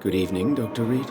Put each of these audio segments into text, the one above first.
Good evening, Dr. Reed.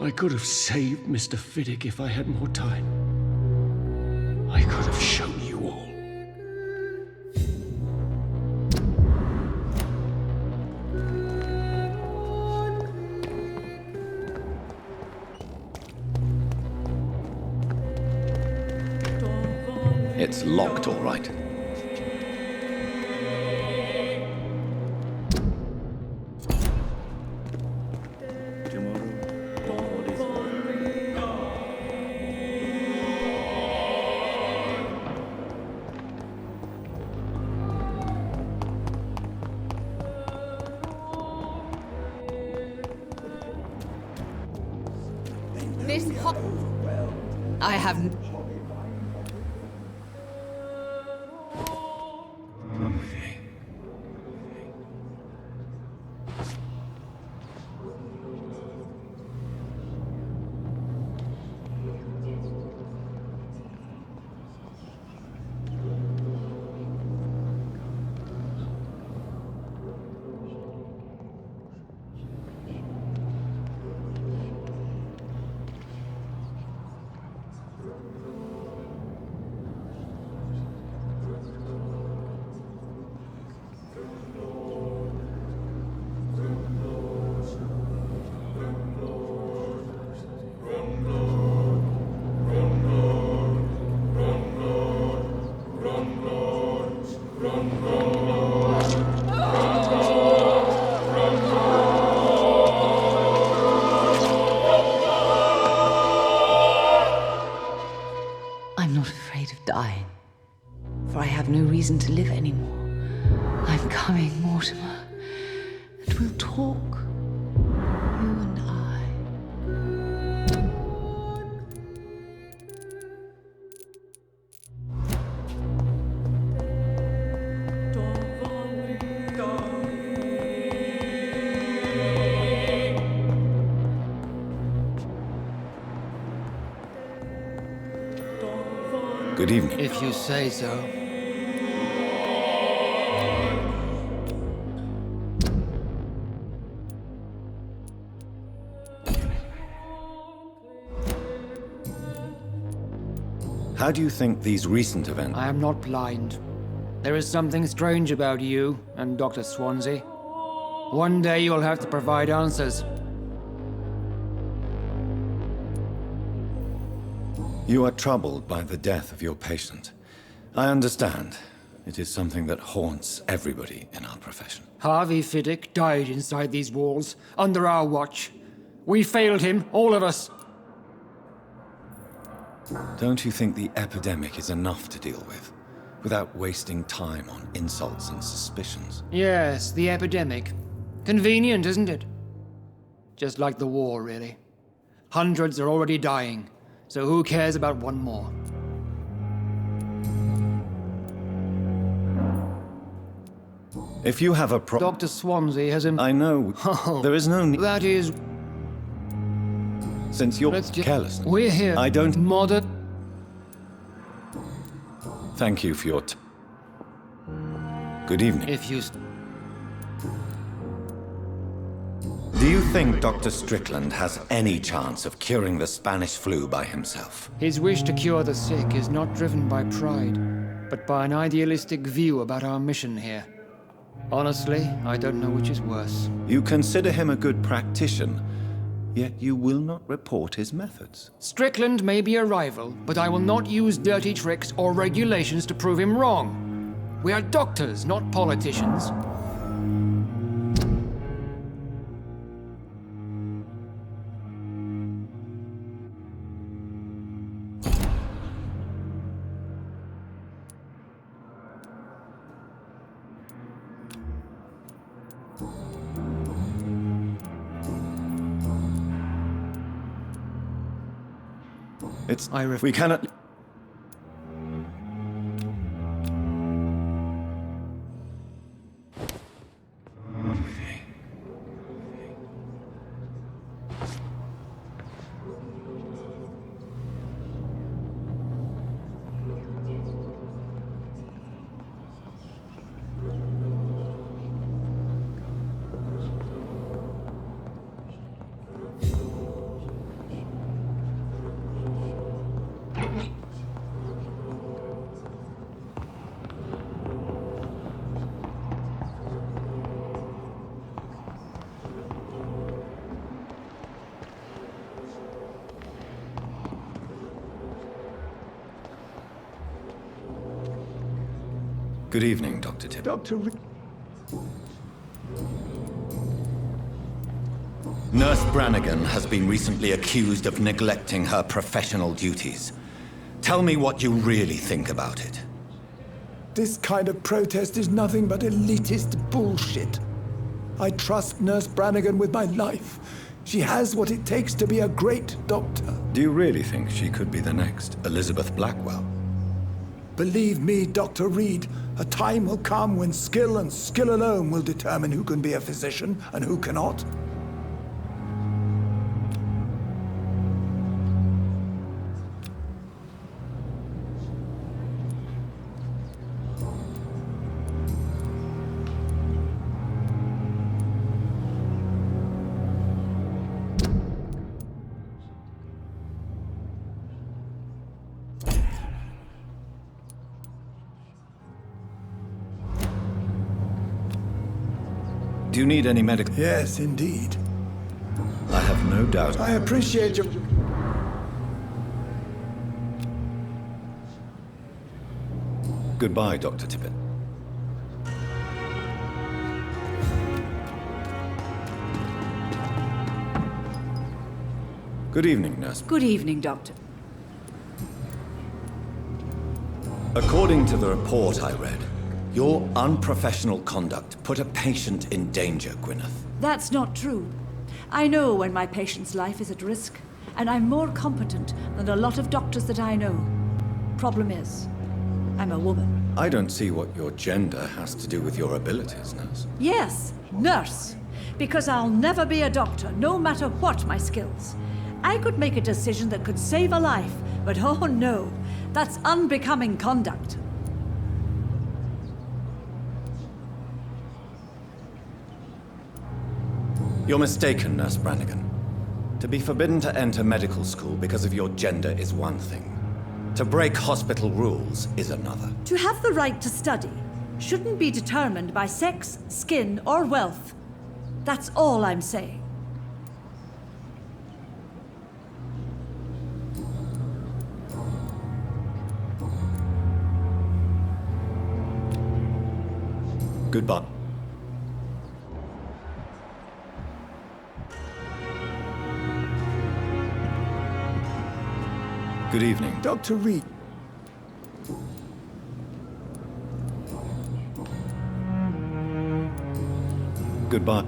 I could have saved Mr. Fiddick if I had more time. I could have shown you all. It's locked, all right. I haven't. I'm not afraid of dying, for I have no reason to live anymore. I'm coming, Mortimer, and we'll talk, you and I. Good evening. If you say so. How do you think these recent events... I am not blind. There is something strange about you and Dr. Swansea. One day you'll have to provide answers. You are troubled by the death of your patient. I understand. It is something that haunts everybody in our profession. Harvey Fiddick died inside these walls, under our watch. We failed him, all of us. Don't you think the epidemic is enough to deal with, without wasting time on insults and suspicions? Yes, the epidemic. Convenient, isn't it? Just like the war, really. Hundreds are already dying, so who cares about one more? If you have a problem... Dr. Swansea has him... I know. Oh, there is no need... that is... Since you're Let's careless... We're here. I don't... Modern... Thank you for your... Good evening. If you... Do you think Dr. Strickland has any chance of curing the Spanish flu by himself? His wish to cure the sick is not driven by pride, but by an idealistic view about our mission here. Honestly, I don't know which is worse. You consider him a good practitioner, Yet you will not report his methods. Strickland may be a rival, but I will not use dirty tricks or regulations to prove him wrong. We are doctors, not politicians. We cannot... Good evening, Dr. Tipp. Nurse Brannigan has been recently accused of neglecting her professional duties. Tell me what you really think about it. This kind of protest is nothing but elitist bullshit. I trust Nurse Brannigan with my life. She has what it takes to be a great doctor. Do you really think she could be the next Elizabeth Blackwell? Believe me, Dr. Reed, a time will come when skill and skill alone will determine who can be a physician and who cannot. Do you need any medical... Yes, indeed. I have no doubt. I appreciate your... Goodbye, Dr. Tippett. Good evening, Nurse. Good evening, Doctor. According to the report I read, your unprofessional conduct put a patient in danger, Gwyneth. That's not true. I know when my patient's life is at risk, and I'm more competent than a lot of doctors that I know. Problem is, I'm a woman. I don't see what your gender has to do with your abilities, Nurse. Yes, nurse. Because I'll never be a doctor, no matter what my skills. I could make a decision that could save a life, but oh no, that's unbecoming conduct. You're mistaken, Nurse Brannigan. To be forbidden to enter medical school because of your gender is one thing. To break hospital rules is another. To have the right to study shouldn't be determined by sex, skin, or wealth. That's all I'm saying. Goodbye. Good evening. Dr. Reed. Goodbye.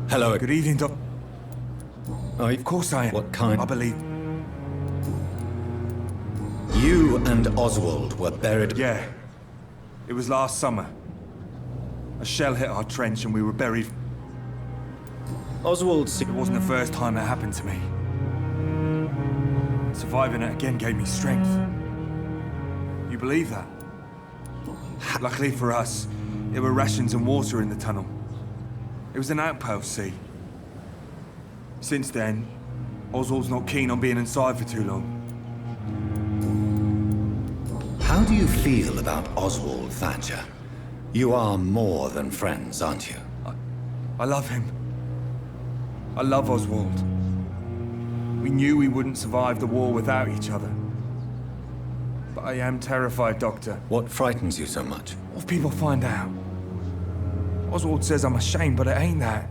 Hello. Good evening, Doc. Of course I am. What kind? I believe... You and Oswald were buried... Yeah. It was last summer. A shell hit our trench and we were buried. Oswald's... It wasn't the first time that happened to me. Surviving it again gave me strength. You believe that? Luckily for us, there were rations and water in the tunnel. It was an outpost, see? Since then, Oswald's not keen on being inside for too long. How do you feel about Oswald Thatcher? You are more than friends, aren't you? I love him. I love Oswald. We knew we wouldn't survive the war without each other. But I am terrified, Doctor. What frightens you so much? What if people find out? Oswald says I'm ashamed, but it ain't that.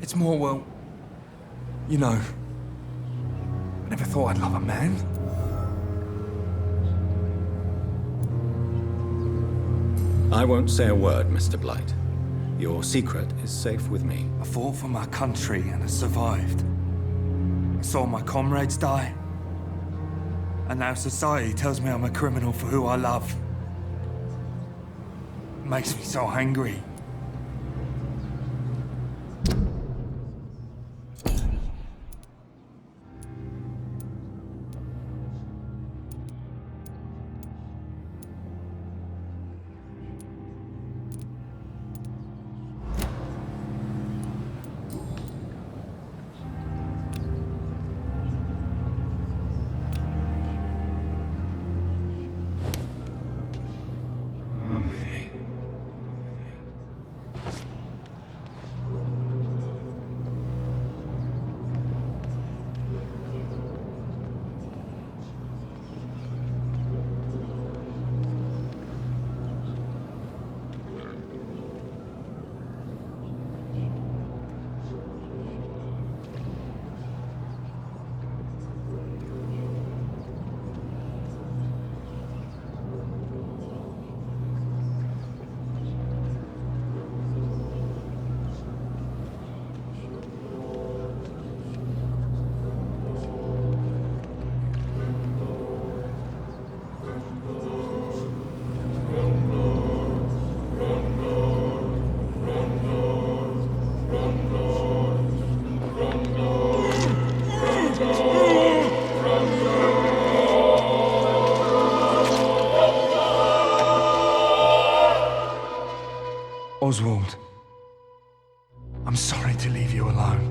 It's more, well, you know, I never thought I'd love a man. I won't say a word, Mr. Blight. Your secret is safe with me. I fought for my country and I survived. I saw my comrades die. And now society tells me I'm a criminal for who I love. It makes me so angry. Oswald, I'm sorry to leave you alone.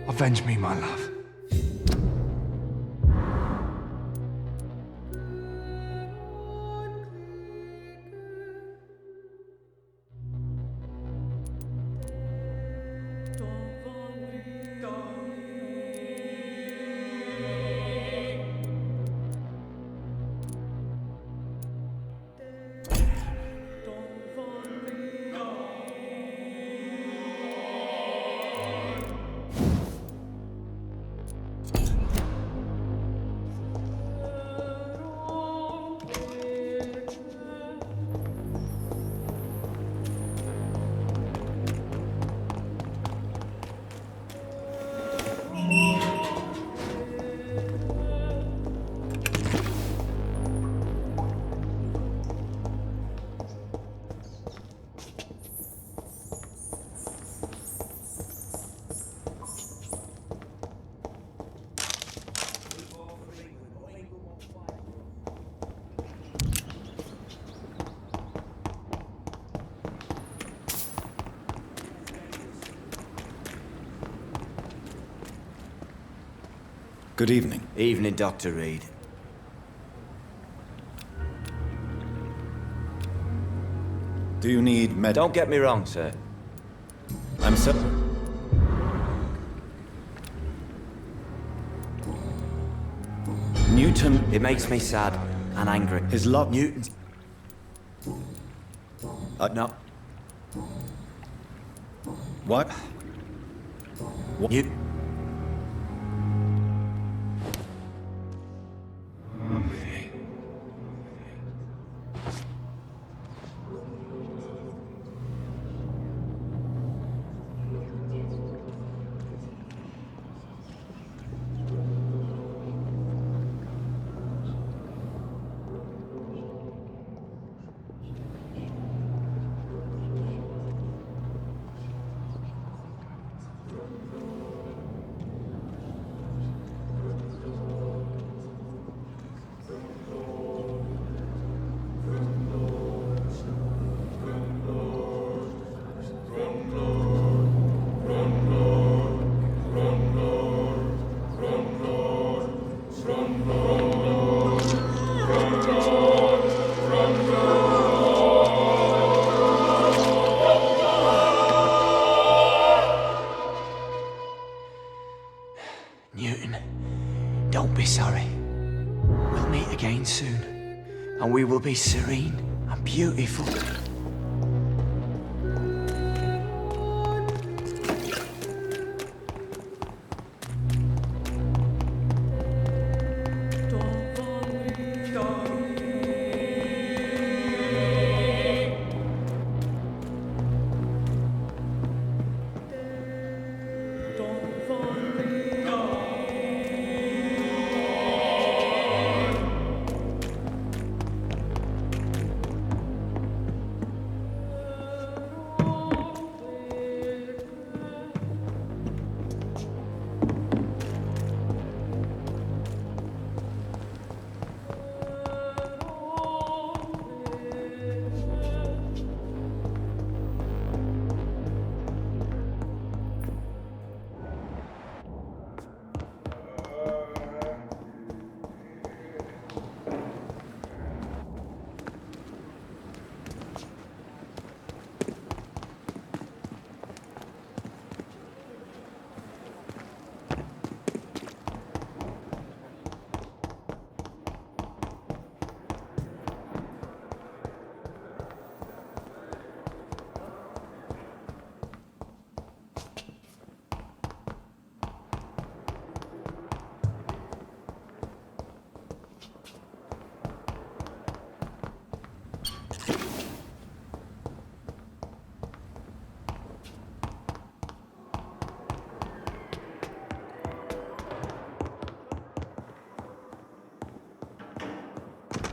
Avenge me, my love. Good evening. Evening, Dr. Reed. Do you need med- Don't get me wrong, sir. I'm so... Newton... It makes me sad and angry. His love... Newton's... No. What? Newton... Newton. Don't be sorry. We'll meet again soon, and we will be serene and beautiful.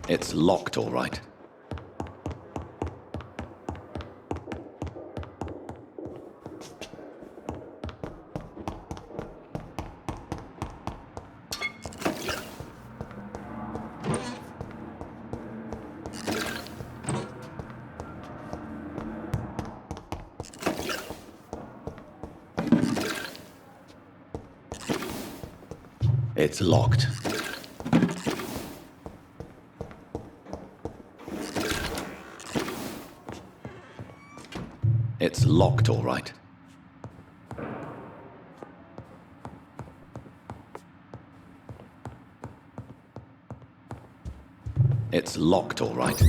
It's locked, all right. It's locked. It's locked, all right. It's locked, all right.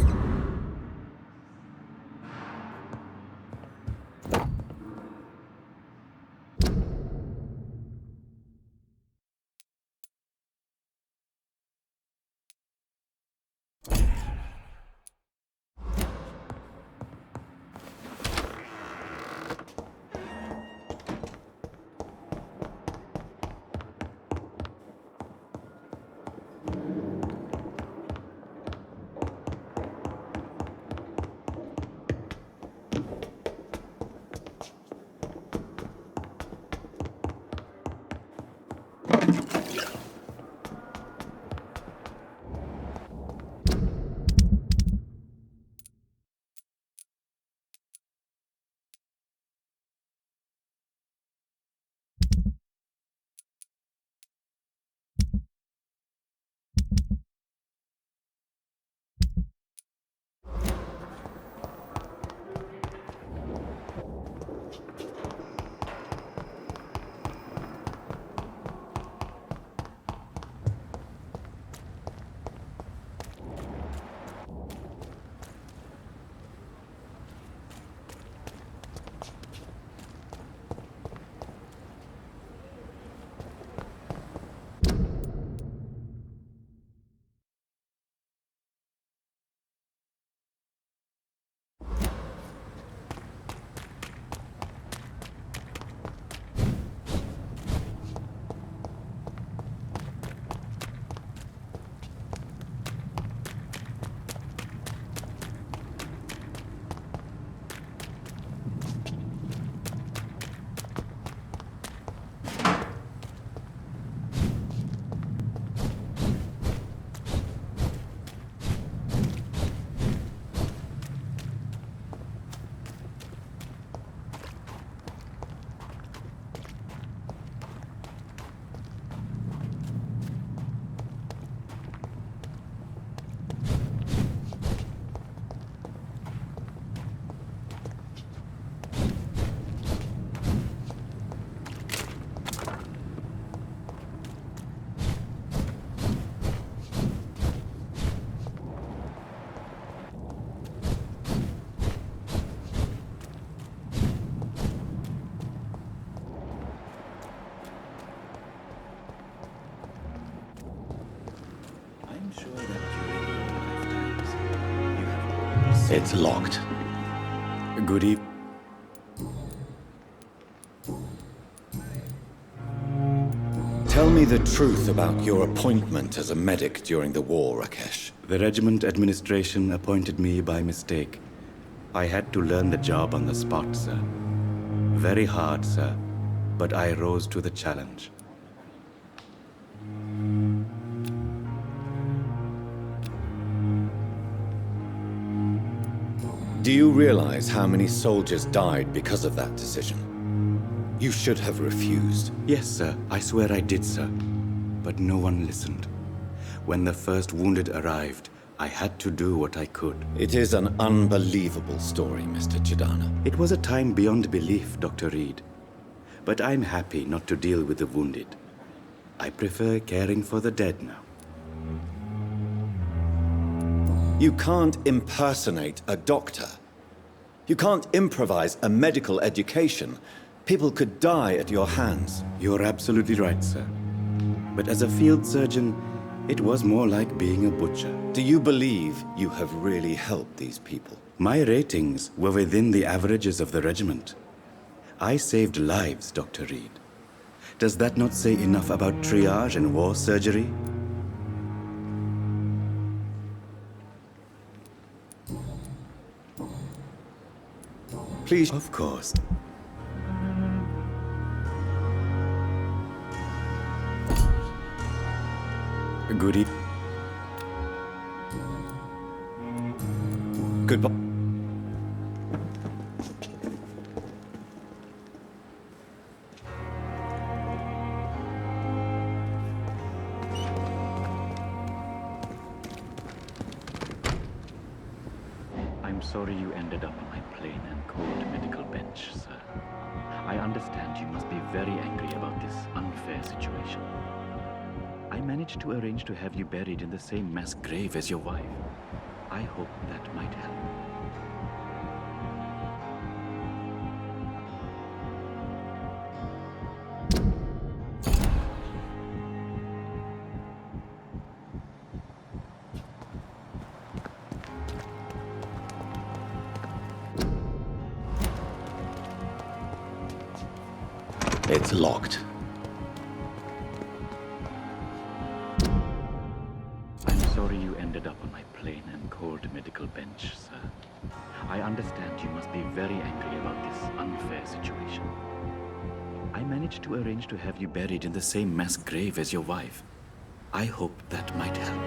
It's locked. Good evening. Tell me the truth about your appointment as a medic during the war, Rakesh. The regiment administration appointed me by mistake. I had to learn the job on the spot, sir. Very hard, sir, but I rose to the challenge. Do you realize how many soldiers died because of that decision? You should have refused. Yes, sir. I swear I did, sir. But no one listened. When the first wounded arrived, I had to do what I could. It is an unbelievable story, Mr. Chidana. It was a time beyond belief, Dr. Reed. But I'm happy not to deal with the wounded. I prefer caring for the dead now. You can't impersonate a doctor. You can't improvise a medical education. People could die at your hands. You're absolutely right, sir. But as a field surgeon, it was more like being a butcher. Do you believe you have really helped these people? My ratings were within the averages of the regiment. I saved lives, Dr. Reed. Does that not say enough about triage and war surgery? Please. Of course. Good evening. Goodbye. I'm sorry you ended up on my plain and cold medical bench, sir. I understand you must be very angry about this unfair situation. I managed to arrange to have you buried in the same mass grave as your wife. I hope that might help. It's locked. I'm sorry you ended up on my plain and cold medical bench, sir. I understand you must be very angry about this unfair situation. I managed to arrange to have you buried in the same mass grave as your wife. I hope that might help.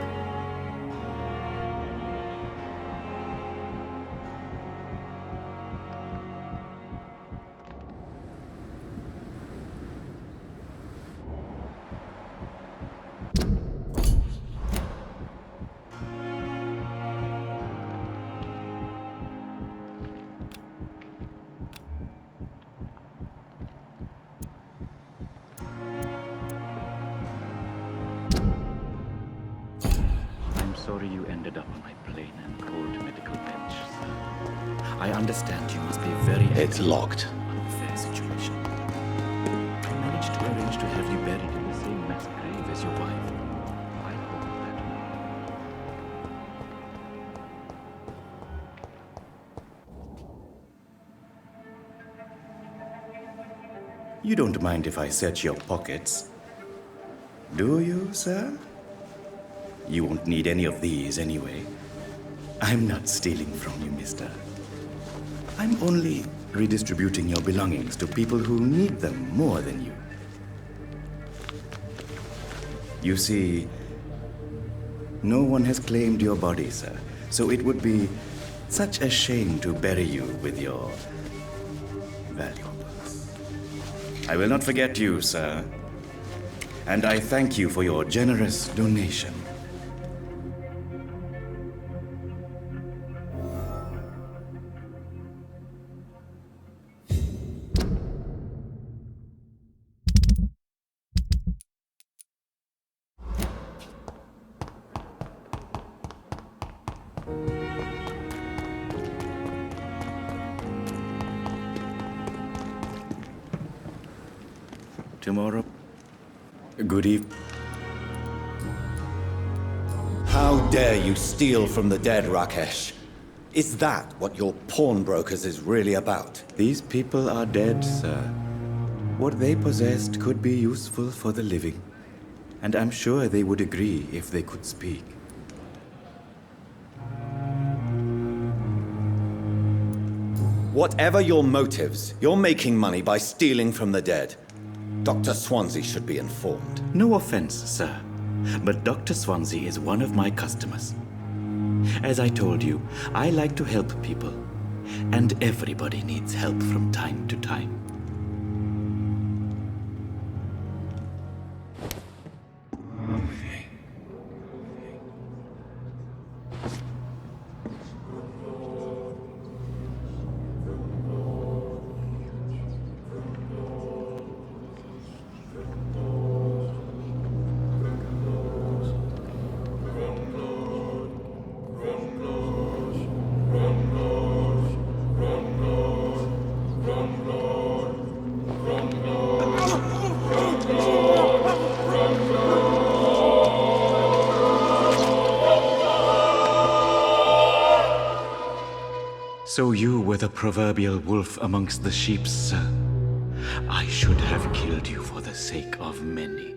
Sorry you ended up on my plain and cold medical bench, sir. I understand you must be very angry. It's locked. Unfair situation. I managed to arrange to have you buried in the same mass grave as your wife. I hope that... You don't mind if I search your pockets, do you, sir? You won't need any of these anyway. I'm not stealing from you, mister. I'm only redistributing your belongings to people who need them more than you. You see, no one has claimed your body, sir, so it would be such a shame to bury you with your valuables. I will not forget you, sir, and I thank you for your generous donation. Tomorrow. Good evening. How dare you steal from the dead, Rakesh? Is that what your pawnbrokers is really about? These people are dead, sir. What they possessed could be useful for the living. And I'm sure they would agree if they could speak. Whatever your motives, you're making money by stealing from the dead. Dr. Swansea should be informed. No offense, sir, but Dr. Swansea is one of my customers. As I told you, I like to help people, and everybody needs help from time to time. So you were the proverbial wolf amongst the sheep, sir. I should have killed you for the sake of many.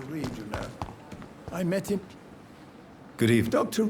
Reed, you know. I met him. Good evening. Doctor...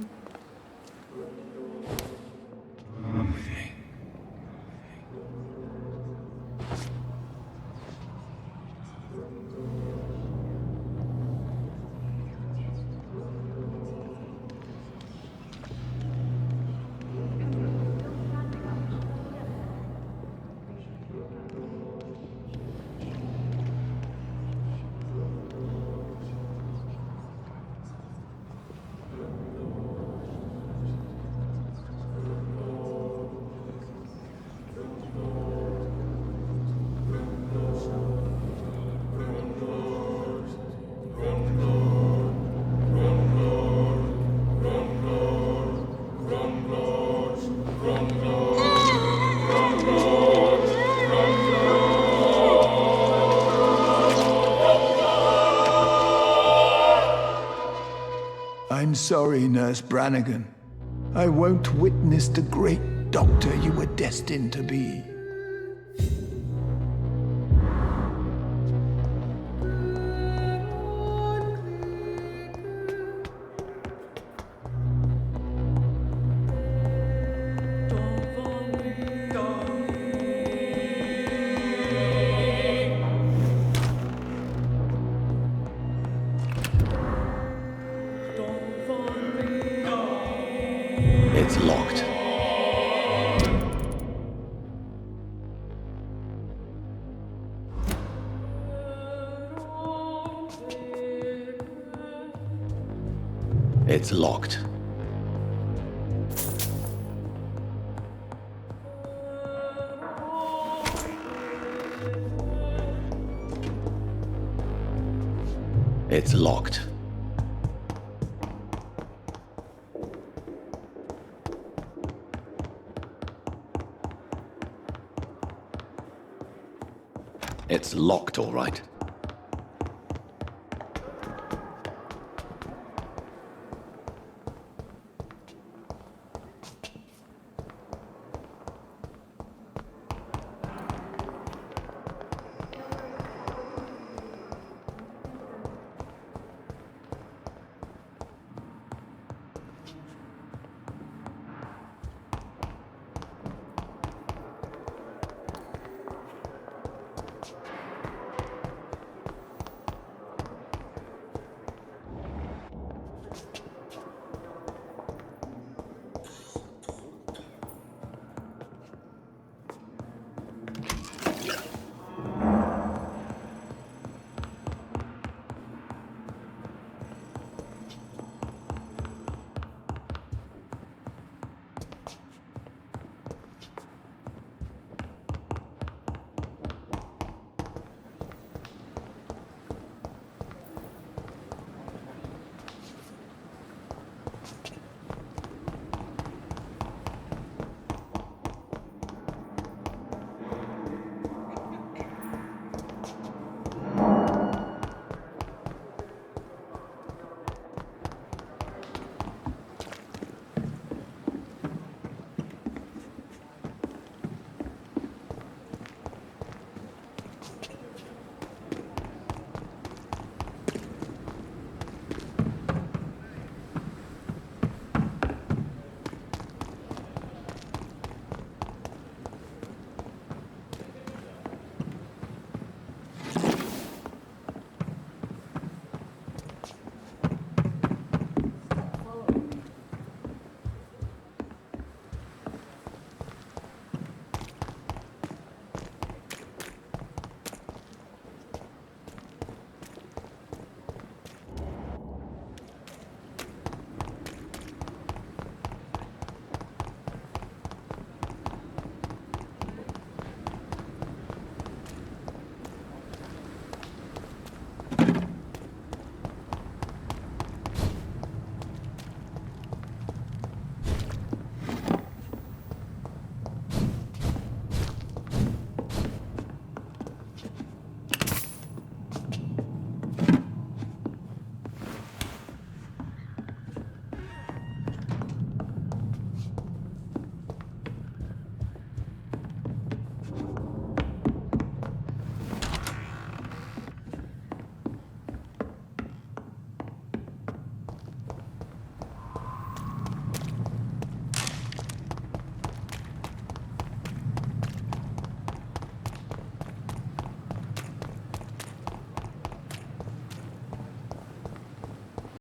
I'm sorry, Nurse Brannigan. I won't witness the great doctor you were destined to be. It's locked. It's locked. It's locked. It's locked, all right.